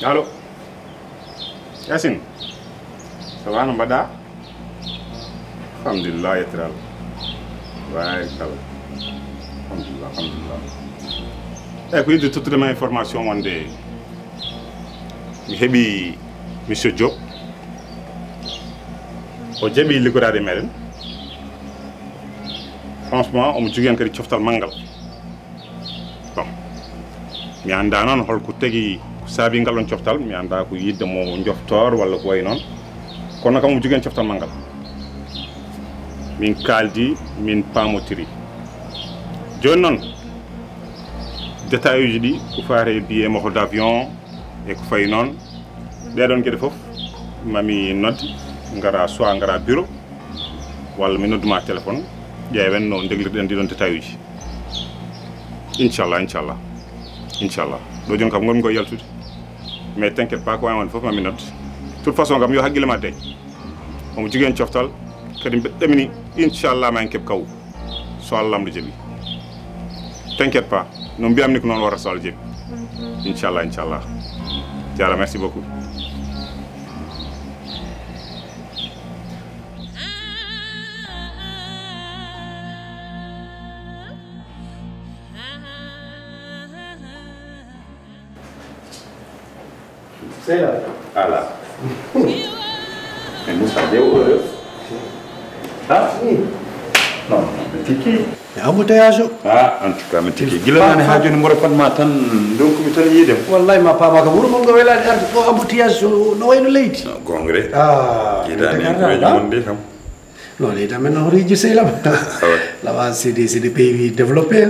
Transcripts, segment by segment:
Allô Yacine ça va no mbaɗɗa alhamdulillah yettiral barikal alhamdulillah eyyi ko yidde tottudema information wonde mi heeɓi monsieur Diop o jaaɓi liggodade meɗen franchement omo jogui hen kadi coftal manggal bon mi anda noon holko tagui ko saabi ngal on coftal mi anda ko yidde mo joftor walla ko way noon kono kam omo jogui hen coftal manggal min kaldi min pamotiri joni noon détail uji ɗi ko fate billet makko d' avion e ko fayi noon ɗeɗon gueɗe foof mami nodde gara soit gara bureau walla mi nodduma téléphone ƴeewen no deglirɗen ndiɗon détail uji inchallah ɗo joni kam gonmi koye yaltude mais t'inquiète pas ko wawi wonde foof mami nodde toute façon kam yo haqqille ma deñ omo jogui hen coftal kadi mbeɗa ɗamini inchallah ma en keeb kaw so Allah amɗo jaaɓi t'inquiète pas no mbiyamni ko noon warata so Allah jaaɓi inchallah Diarra merci beaucoup C'est là. Ah là. Mais Moussa, Diewo heureux. Ah oui. Non, mais tiki. Embouteillage. Ah, en tout cas, mais tiki. Gila nani hajo ni mora patma tan donc mi tan yidem. Wallahi ma pama ka wuro mon go welade arde ko embouteillage no wayno leydi. Gongre. Ah. Ida ni ko mon de kam. Non, les dames non rigi c'est là. Là-bas c'est des pays développés.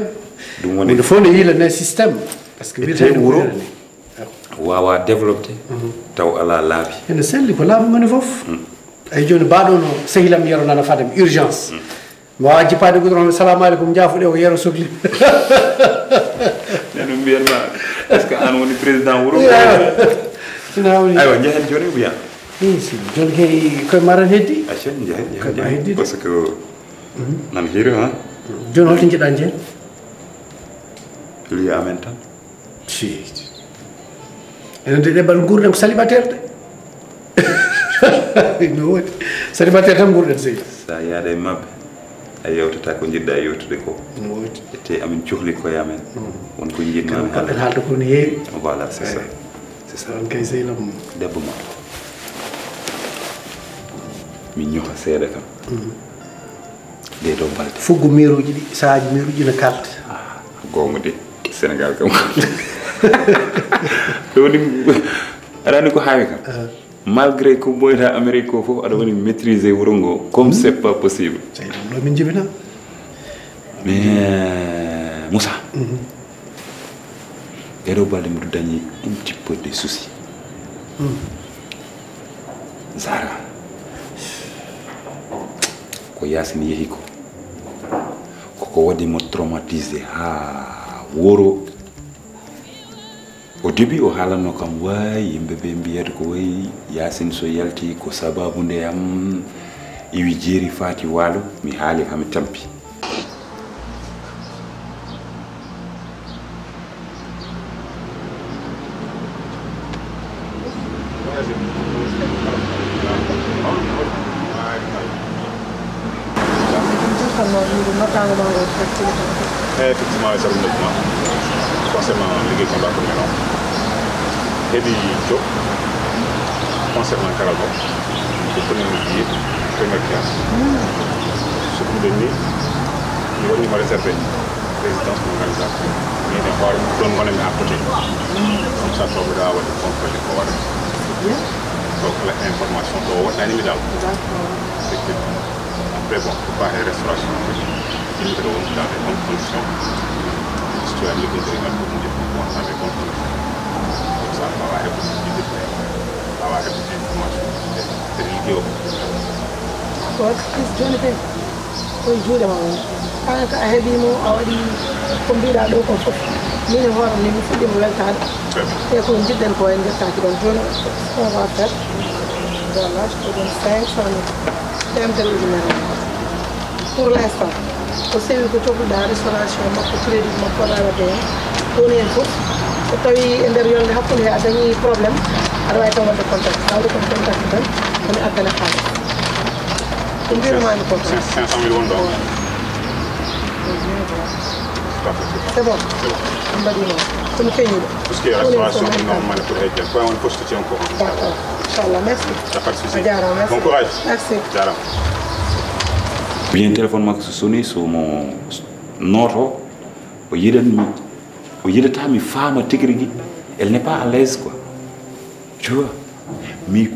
Donc il faut le système parce que wir wuro wawa développé taw ala laabi ene selli ko laabi ngoni fof ay joni baɗo no sehilam yero nana fadam urgence mo wawa jippade goudron salamu aleykum jaafuɗe o yero sohli neno mbiyatma est ce que an woni président wuro sinawni aywa jehen joni mbiya si joni kay koye maran heddi acca jehen parce que nan hiiri ha joni holto jiɗɗa jeen liya amen tan si enen de ɗeɓal gurɗen ko célibataire de no woni célibataire tan gurɗen sey sa yaade mabɓe a yewtata ko jiɗɗa yewtude ko no wodi ete amin cohli koye amen wonko jiɗnami koɗen haalde ko no heewi voilà c'est ça on kay sehlam debbo ma mi ñoha seeɗa kam ɗe ɗo balɗe fuggo miruji ɗi saaji miruji ne kalta gonga de Sénégal kam woni aɗani ko hawi kam malgré ko boyta Amérique ko fof aɗa woni maîtriser wuro ngo comme c'est pas possible sey ɗum ɗo min jibina mais Moussa ɗeɗo balɗe mbiɗo dañi un petit peu de soucis Zara ko Yacine yeehi ko koko waɗimo traumatisé ha woro au début o haalanno kam way yimɓe ɓe mbiyata ko way Yacine so yalti ko sababu nde am iwi jeeri faati waalo mi haali hami tampi effectivement ça me concernant liggéey combat pour maintenant heɓi Diop concernant karal ko ko premier billet première classe sukkude ni mi waɗima réservé résidence pour organisation mine hoore ɗon gonami à côté comme ça to mbiɗa waɗi contrôlé ko waɗa donc la information ɗo waɗɗanimi dal après bon pour pas restauration il me donne dans les bonnes conditions. Si tu as les conditions pour nous dire comment ça va les bonnes conditions. Comme ça, on va répondre à la information. C'est l'idée. What is Jonathan? What is Jonathan? I have been more already computer local for me. I want to live for the world. I couldn't get them for in the country. About that, the last student thanks on them. Pour l'instant. O sewi ko toɓuɗa restauration makko crédit makko waɗawa ɓen ɗon hen fof so tawi e nder yolde hakkude he a dañi probléme aɗa wawi tan wadde contact awde kon contact tan komi addana haalis ko mbirumami ko 500 000 won ɗo. c'est bon on mbaɗi noon komi feñiɗo Tout ce qui est restauration normale pour aider. Quoi, on peut se tenir au courant. d'accord inchallah merci Y a pas de souci. Jarama, Bon courage. merci Jarama. Bien téléphone makko so soni somo noto o yiɗanmi o yiɗata mi faama tigui rigui elle n'est pas à l'aise quoi tu vois mi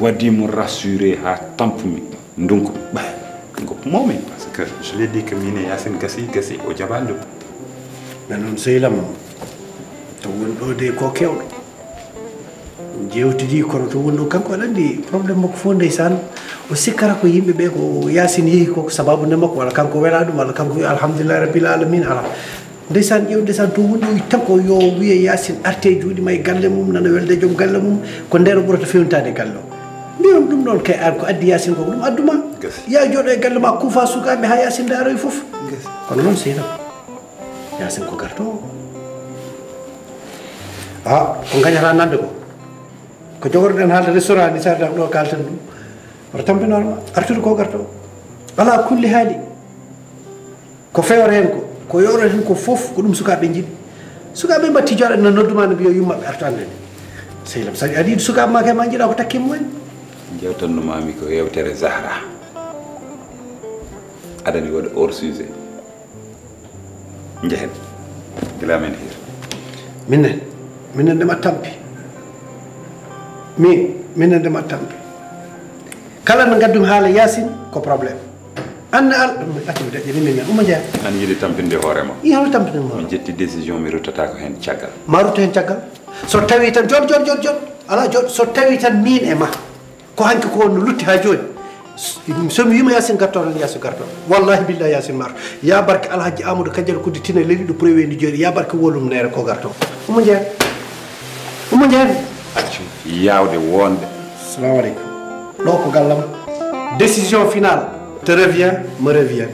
waɗimo rassuré ha tampumi ndunko ko momi parce que je l'ai dit que mine Yacine gasi o jaɓalɗo mais noon sehlam to woni ɗo de ko kewɗo jewtidi kono to woni ɗo kanko aɗa andi probléme makko fof ndeysan o sikkata ko yimɓe ɓe ko Yacine yeehi ko sababu nde makko walla kanko wela ɗum walla kanko wi alhamdulillah rabbil alamin ala ndeysan ƴeew ndeysan to woni ɗo tan ko yo wiye Yacine arte juuɗe ma e galle mum nana welde joom galle mum ko nder ɓurata fewnitade galle o mbiyam ɗum ɗon kay an ko addi Yacine koko ɗum adduma ya jooɗo e galle ma kuufa sukaɓe ha Yacine daaroy foof kono noon sehlam Yacine ko garto ko gañata nande ko jogorɗen haalde restaurant ni sarda ɗo kalten ɗum oto tampinoma artude ko garto ala kulli haali ko fewre hen ko yoro hen ko foof ko ɗum sukaɓe jiɗi sukaɓe mbatti joɗa no nodduma no mbiyo yummaɓe artu andene sehlam saɗi aɗa yiɗi sukaɓe ma kay ma jiiɗa ko takkimo woni jewtannumami ko yewtere Zahra aɗani waɗa hors sujet jehen gila men hir minen ndema tampi minen ndema tampi kala no gaddumi haala Yacine ko probléme anne acimi daƴƴe minen umma jeeya an yiɗi tampinde hoorema i hono tampinema mi jetti décision mi ruttata ko hen caggal ma rutta hen caggal so tawi tan jod ala jod so tawi tan min e ma ko hanki ko no lutti ha joni somi wima Yacine garto tan Yacine garto wallahi billahi Yacine marto ya barke alhaji Amadou Kadial kudde tina lewiɗo premier ndi joni ya barke wolum nere ko garto umma jeeya accu yawde wonde salamu aleykum ɗo ko gallam décision finale te revient me revient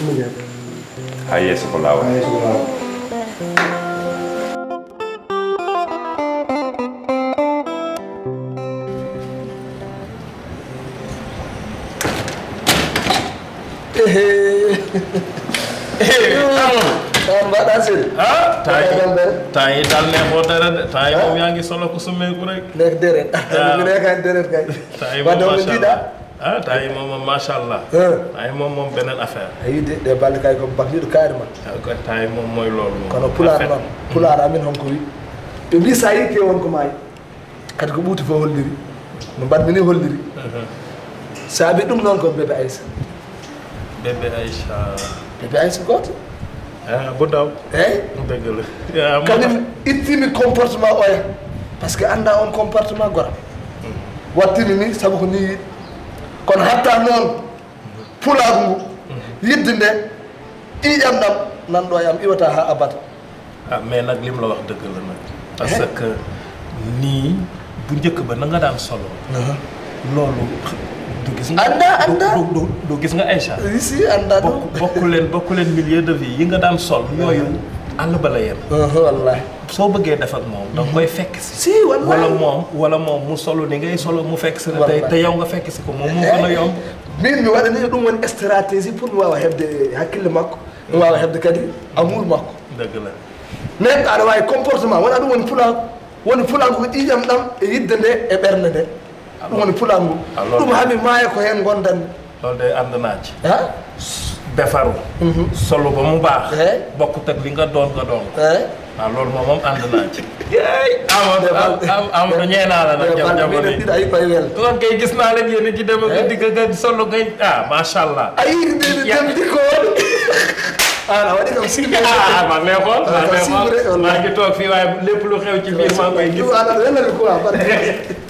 umma jeeya ha yeeso ko lawol mbaɗa seri tayi dal neexo deret de tayi moom yaa ngi solo ko summeeku rek nek deret mi nekani deret kay wadde omo jiiɗa tayi moom machallah tayi moom beneen affaire a yidde ɗe balɗe kay ko bakliɗo kaari ma tayi moom mooy loolu kono pulaar noon pulaar amin honko wi ɓe mbi sa yikke wonko maayi kadi ko ɓuuti fof holliri no mbaɗmi ni holliri saabi ɗum noon ko bébé Aïssa bébé Aïssa goto bu daw eyyi dëgg la kañum ittimi comportement oya par ce que anda on comportement goram wattimi ni saabu ko ni yiɗi kono hatta noon pulaagu ngu yidde nde ƴiƴam ɗam nanɗo yam iwata ha abada mais nag lim la wax dëgg la nag parce que nii bu njëkk ba na nga daan solo loolu du gis nga anda du gis nga Aïcha si anda bokku leen milieu de vie yi nga daan sol yooyu àll ba la yem wallahi soo bëggee def ak moom danga koy fekk si wallahi wala moom mu solo ni ngay solo mu fekk si la te yow nga fekk si ko moom moo gën a yomb min mi waɗani ɗum woni stratégie pour mi wawa hebde hakkille makko mi wawa hebde kadi amour makko dëgg la neɗɗo aɗa wawi comportement wona ɗum woni pulagu ko ƴiƴam ɗam e yidde nde e ɓerde nde ɗum woni pulagu ɗum hami maaya ko hen gondanmi loolu day ànd naa ci defaru solo ba mu baax bokkut ak li nga doon waaw loolu moom ànd naa ci Amadou ñee naa la nag jamono yi ay koy wel kon kay gis naa leen yéen ci dem ak digg nga solo ngay macha allah ay dem di ko ala waɗi kam simbe maa ngi lay xool maa ngi toog fii waaye lépp lu xew ci biir maa ngi koy gis ala welal ko ba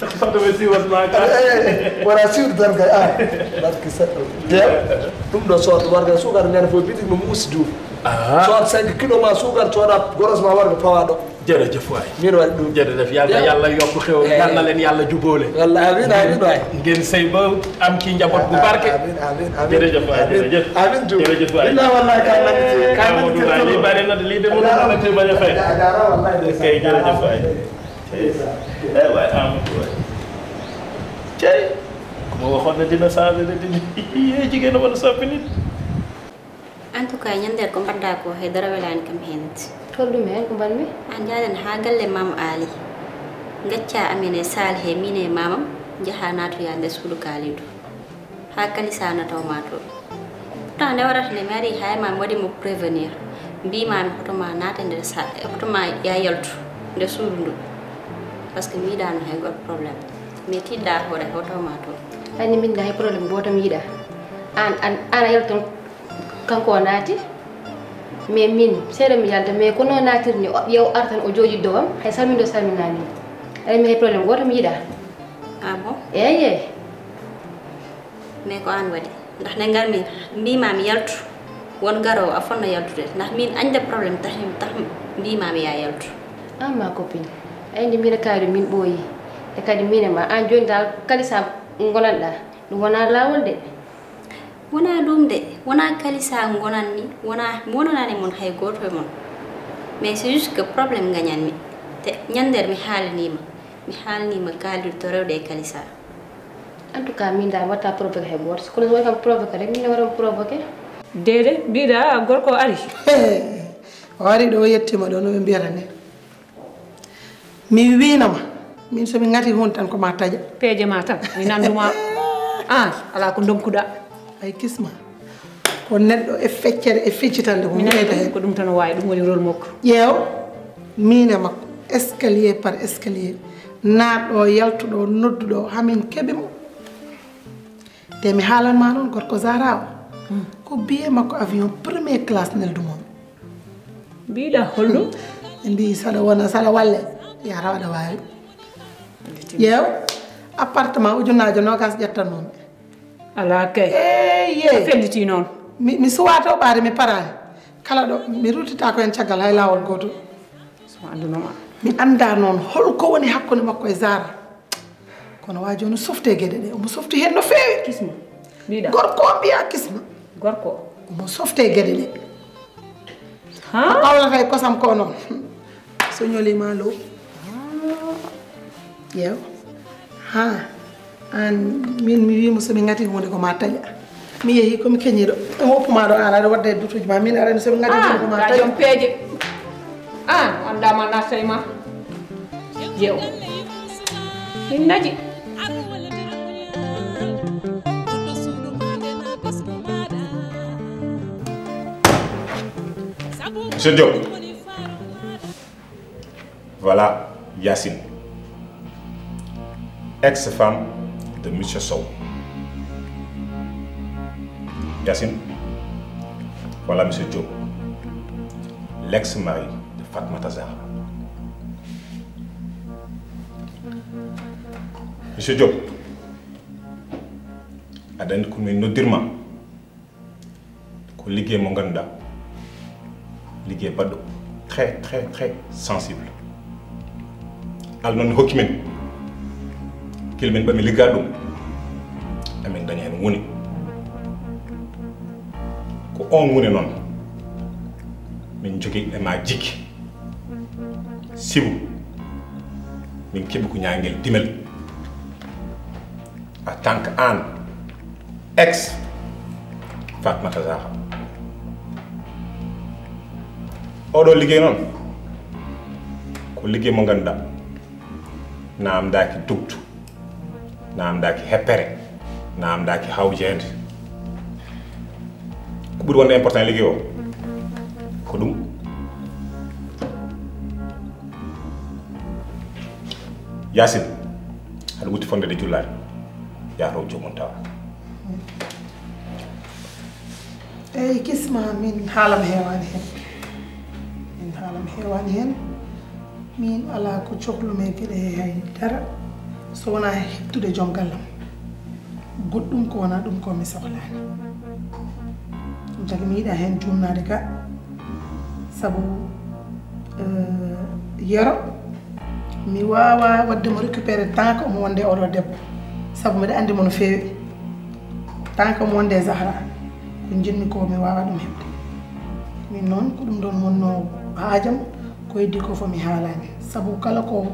sax dama siiwat naa ka wara siwde tan kay barki sa ɗum ɗo sood warga suukar nene fof bitik mo muusi juuf sood 5 kilo ma suukar cooɗa goros ma warga pawa ɗo jërëjëf waay min waɗi ɗum jërëjëf yàlla yokk xew yal na leen yàlla jubóole wallahi amin waay ngeen sëy ba am ci njaboot bu barke amin jërëjëf waay jërëjëf amin jërëjëf waay wallahi ka nangiti li bari na li de mënu na te baña fay dara wallahi kay jërëjëf waay waay Amadou waay cey ku ma waxoon ne dina changé de dina yee jigéen a mën a soppi nit en tout cas ñandere ko mbadda ko hay dara welani kam henati tolɗum hen ko mbanmi an jaden ha galle mama Ali gacca amine sal he mine mamam jaha natoya nde suudu kalidou ha kalisa nataw ma to pourtant nde warata nde mi ari hay mami waɗi mo prévenir mbimami hotoma naata nder hotoma ya yaltu nde suudu ndu par ce que mi yiɗano hay goto probléme mais tiɗɗa hoore hotoma to anni min da hay probléme goto mi yiɗa an a yalton kanko o naati mais min seeɗa mi yalta mais kono natirni yew artan o jooɗi dowam hay salmindo salminani aɗa mi hay probléme goto mi yiɗa ah bon eyey mais ko an waɗi ndax nde garmi mbimami yaltu won garowo a fonno yaltude ndax min añde probléme tax mbimami ya yaltu an ma copine ayndi mbiɗa kaari min ɓooyi e kadi mine ma an joni dal kalisa gonanɗa ɗum wona lawol de wona ɗum de wona kalisa gonanmi wona wonanani mon hay goto e mon mais c'est juste que probléme gañanmi te ñandere mi haalanima kalirde to rewde e kalisa en tout cas min da watta provoqué hay goto kono so way kam provoqué rek min waɗan provoqué dede mbiɗa gorko ari o ari ɗo yettima ɗo no ɓe mbiyata nde mi winama min somi ngati hunde tan ko ma taƴa peeje ma tan mi nanduma an ala ko donkuɗa ay kisma ko neɗɗo e feccere e feccitande ko ɓeyda hen ko ɗum tan wawi ɗum woni rôle makko ƴeew mine makko escalier par escalier naatɗo yaltuɗo nodduɗo hamin keɓe mo te mi haalanma noon gorko Zara o ko biye makko avion première classe neldumomi mbiɗa holɗum ɓe mbi saɗa walle yata waɗa wawi ƴeew appartement ujunnajo nogas ƴettan noon ala kay eyye felliti noon mi suwato ɓaade mi parani kala ɗo mi ruttita ko hen caggal hay lawol goto so andunoma mi anda noon holko woni hakkude makko e Zara kono wa joni softe gueɗe ɗe omo softi hen no fewi kisma mbiɗa gorko o mbiya kisma gorko omo softe gueɗe ɗe ha ɓawlata e kosam ko noon so ñolima low ƴeew ha an min mi wimo somi ngati hunde ko ma taƴa mi yeehi komi keñiɗo e woppuma ɗo an aɗa wadda e dutuji ma min arani somi ngati hunde ko ma taƴa jom peeje an andama natta e ma jeew min naji Monsieur Diop, voilà Yacine, ex-femme de Monsieur Sow. Yacine, voilà Monsieur Diop, l'ex-mari de Fatmata Zahra. Monsieur Diop, adani ko min noddirma ko liggéey mo ganduɗa liggéey baɗɗo très sensible al noon hokki men kil men ɓami ligga ɗum amin daña hen woni ko on woni noon min jogui e ma jikki sibu min keeɓi ko ñaguel dimel en tant que an ex Fatmata Zahra oɗo liggéey noon ko liggéey mo ganduɗa namdaki dugtu namdaki heppere namdaki hawjede ko ɓuuri wonde important liggéey o ko ɗum Yacine haɗa wutti fondede jullare yato jomum tawa eyyi kisma min haalam hewani hen min ala ko cohlume gueɗe hay dara so wona heptude joom gallam goɗɗum ko wona ɗum ko mi sohlani ɗum tagi mi yiiɗa hen jumnade ga saabu yero mi wawa waddemo récupéré tant que omo wonde oɗo debbo saabu mbiɗa andi mo no fewi tant que omo wonde Zahra ko jinmi ko mi wawa ɗum hebde min noon ko ɗum ɗon wonno haajam ko heddi ko fomi haalani sabu kala ko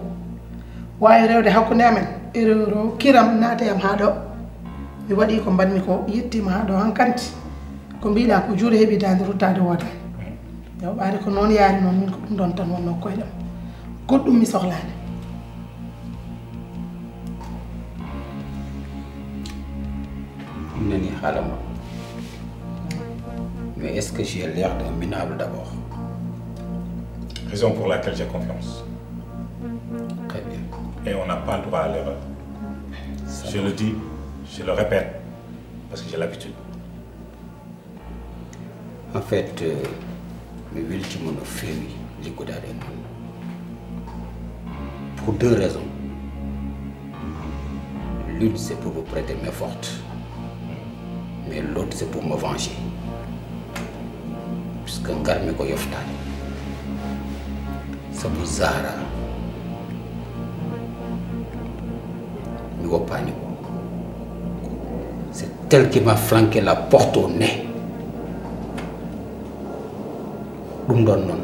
wawi rewde hakkude amen erreur o kiram naate yam haa ɗo mi waɗi ko mbanmi ko yettima haa ɗo hankanti ko mbiɗa ko juure heɓidade ruttade wotani yo ɓaade ko noon yaari noon min ko ɗum ɗon tan wonno koyɗam goɗɗum mi sohlani nani haalama mais est-ce que j'ai l'air d'un minable d'abord? Raison pour laquelle j'ai confiance. Très bien. Et on n'a pas le droit à l'erreur. Je le dis, je le répète, parce que j'ai l'habitude. En fait, mi weltima no feewi liggudade e mon pour deux raisons. L'une c'est pour vous prêter main forte, mais l'autre c'est pour me venger. Puisque ngarmi ko yoftade sabu Zahra mi woppani ko. C'est elle qui m'a flanqué la porte au nez. ɗum ɗon noon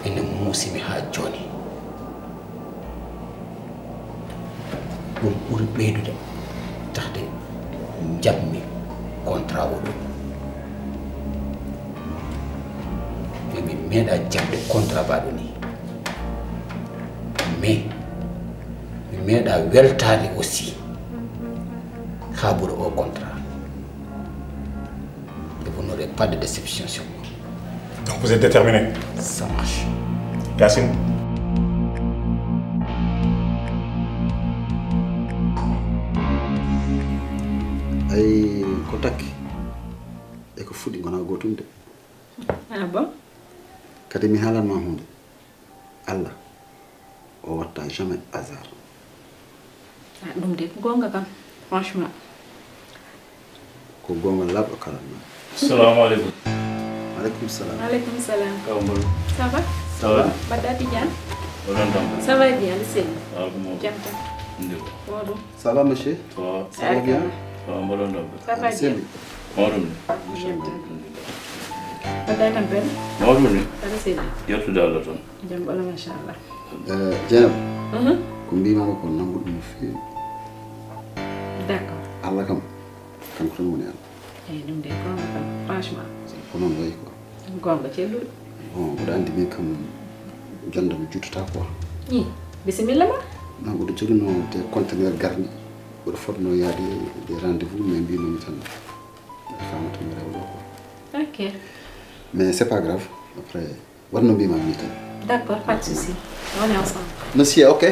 ene muusimi haa jooni ɗum ɓuri ɓeydude taxte jaɓmi contrat o ɗum mais mi meeɗa jaɓde contrat baɗo ni mais mi meeɗa weltade aussi haa ɓura o contrat et vous n'aurez pas de déception sur moi. Donc vous êtes déterminé? Ça marche. Yacine? Ay ko takki e ko fuɗi gona gotum de. Ah bon? Kadi mi haalanma hunde Allah o watta jamais hasard. Ah ɗum de gonga kam franchement. Ko gonga labɗo kalanma. Assalamu alaikum. Alaikum salam. Alaikum salam. Comment Ça va? Ça va? Badati Diane. Bonjour. Ça va bien, le ciel. Ah bon. Diane. Bonjour. Ça va monsieur? Ça va bien? Bonjour. Ça va bien. Bonjour. Badati am ben. Bonjour. Le ciel. Yottu dalla ton. Jam bala machallah. Jenab. Ko mbimama ko nanguɗo no feewi. D'accord. Allah kam kanko tan woni Allah. Eh ɗum de gonga kam franchement. Ko noon wayi quoi. Gonga celluɗo. Bon mboɗo andi min kam jonde mi juttata quoi. I bisimilla ma. Non mboɗo jogino te conteneur garni mboɗo fotno yaade des rendez-vous mais mbinomi tan famata mi rewɗo quoi. Ok. Mais c'est pas grave après wonno mbimam ni tan. D'accord, pas de souci. On est ensemble. Monsieur, ok.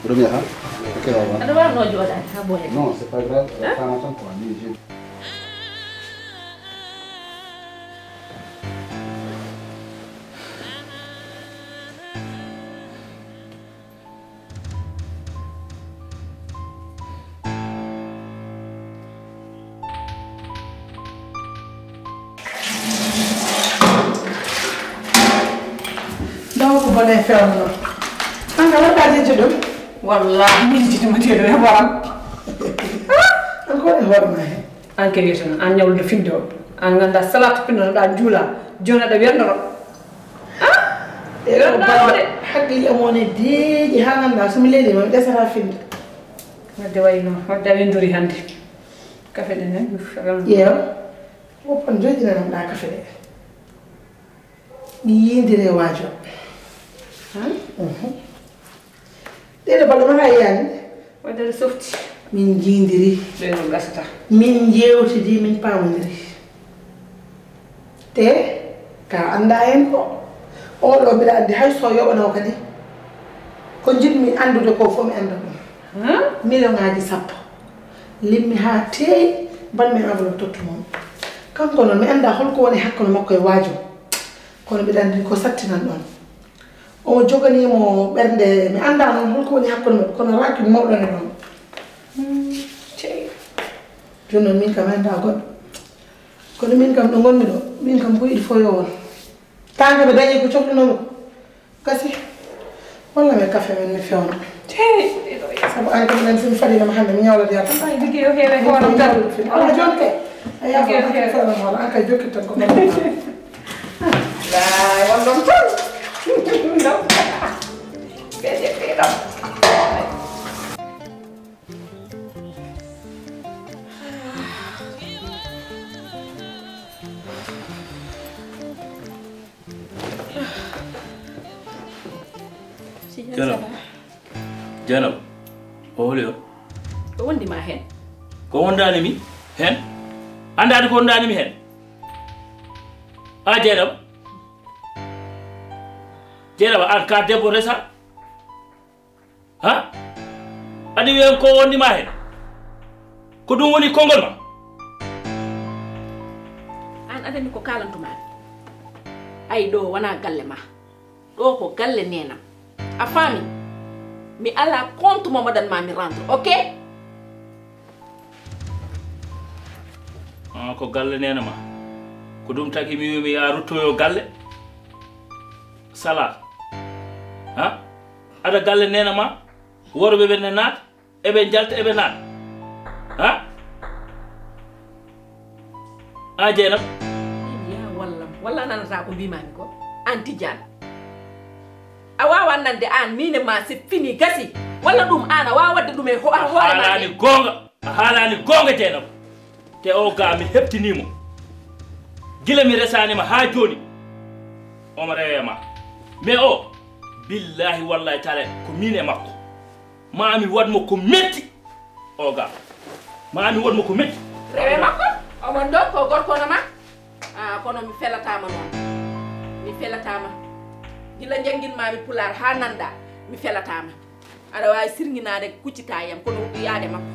Mboɗo mi yaha. Ok, au revoir. Aɗa warno jooɗade ha boye. Non, c'est pas grave. Fama tan quoi. Ni je donc bone fewno anga waɗa jeje ɗum Wallahi min jittima teeɗo e waram. encore e hoorema he An ke wiyata noon an ñawlude finde o. An ganda salatu pinnotoɗa juula joni aɗa wiyandoro. ɗeɗo baɗɗo haqqille mone deeƴi ha ganda somi leelima mi ɗesata finde Wadde wayi noon wadde amin dori hannde. Kafe ɗe nen ƴeewa woppan joƴinanamɗa kafe ɗe mi yindire waajo ɗeɗo baɗɗo ma ha yiyani wadde aɗa softi. min jindiri ɗoyno gasata. min jewtidi min pamodiri te ka anda hen ko oɗo mbiɗa andi hay so yoɓano kadi ko jiɗmi andude ko fof mi anda ɗum million ngaji sappo limmi ha teeyi mbanmi enveloppe tottumon kanko noon mi anda holko woni hakkude makko e waajum kono mbiɗa andi ko sattinan ɗon o joganimo ɓernde mi anda noon holko woni hakkude mabɓe kono raki mawɗone ɗon joni noon min kam mi anda goɗɗo kono min kam ɗo gonmi ɗo min kam ko yiɗi fo yo won tanke ɓe dañi ko cohlunomi ko gasi walla mi café men mi fewna sabu an kam nen somi faɗinama hannde mi ñawlata yata Ay ligguey o heewe hooram tan. ala joni kay a yafa fewna hoore an kay jokkit tan ko Billahi wondom tan. Ndam. Kede dam. Janab. Olio. Ko wondi ma hen? Ko wondani mi hen? Andani ko wondani mi hen? A Janab. Janab an ka debbo resa? Ha? Adi wen ko wondi ma hen? Ko dum woni kongol ma? An adani ko kalantuma. Ay do wana galle ma. Do ko galle nenam. A fami. Mi ala compte mo madan ma mi rendre, OK? Ah ko galle nena ma. Ko dum taki mi ya ruttoyo galle. Salat. Ha? Ada galle nena ma. Worbe be nenat, ebe jalta ebe nat. Ha? A Jenab. Ya walla nanata ko bimani ko. Anti jan. Awawa nande an mine ma si fini gasi walla dum ana wa wadde dum e ho halani gonga Jenab. Te o ga mi heptinimo. Gila mi resani ma ha joni. O ma rewema. Mais o billahi wallahi taala ko mine makko. Mami wadmo ko metti. O ga. Mami wadmo ko metti. Rewe makko? O mon do ko gorko na ma? Ah kono mi felatama non. Mi felatama. Gila jangin mami pulaar ha nanda mi felatama. Ada way sirnginade kuccitayam kono yaade makko.